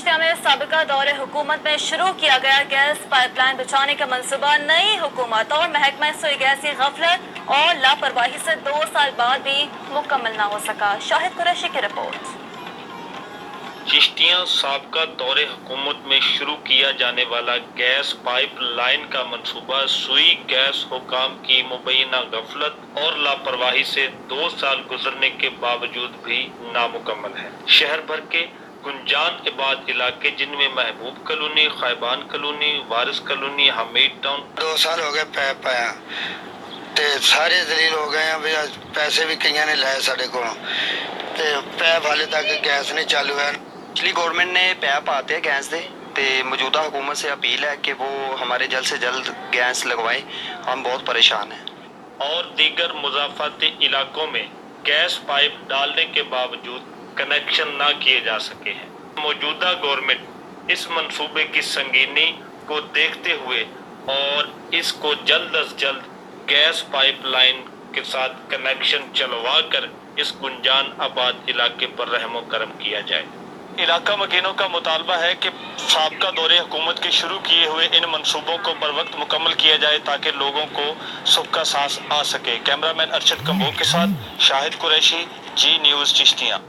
चिश्तिया में सबका दौरे हुकूमत में शुरू किया गया गैस पाइपलाइन बिछाने का मंसूबा नई हुकूमत और महकमा सोई गैस की गफलत और लापरवाही से 2 साल बाद भी मुकम्मल ना हो सका। शाहिद कुरैशी की रिपोर्ट। चिश्तिया साबका दौरे हुकूमत में शुरू किया जाने वाला गैस पाइप लाइन का मंसूबा सुई गैस हुकाम की मुबैना गफलत और लापरवाही से 2 साल गुजरने के बावजूद भी नामुकम्मल है। शहर भर के गुंजान इबाद इलाके जिनमें महबूब कॉलोनी, खैबान कॉलोनी, वारिस कॉलोनी, हमीद टाउन 2 साल हो गए पैप पाया ते सारे दलील हो गए हैं भी पैसे भी कईयां ने लाए साढ़े को ते पैप हाले तक गैस नहीं चालू है। पिछली गवर्नमेंट ने पैप आते हैं गैस दे ते मौजूदा हुकूमत से अपील है कि वो हमारे जल्द से जल्द गैस लगवाएं, हम बहुत परेशान हैं। और दीगर मुज़ाफ़ाती इलाकों में गैस पाइप डालने के बावजूद कनेक्शन ना किए जा सके हैं। मौजूदा गवर्नमेंट इस मंसूबे की संगीनी को देखते हुए और इसको जल्द अज जल्द गैस पाइपलाइन के साथ कनेक्शन चलवा कर इस गुंजान आबाद इलाके पर रहमो करम किया जाए। इलाका मकीनों का मुतालबा है कि साबका दौरे हुकूमत के शुरू किए हुए इन मंसूबों को बर वक्त मुकम्मल किया जाए ताकि लोगों को सुख का सांस आ सके। कैमरामैन अरशद कम्बोग के साथ शाहिद कुरैशी, जी न्यूज़ चिश्तिया।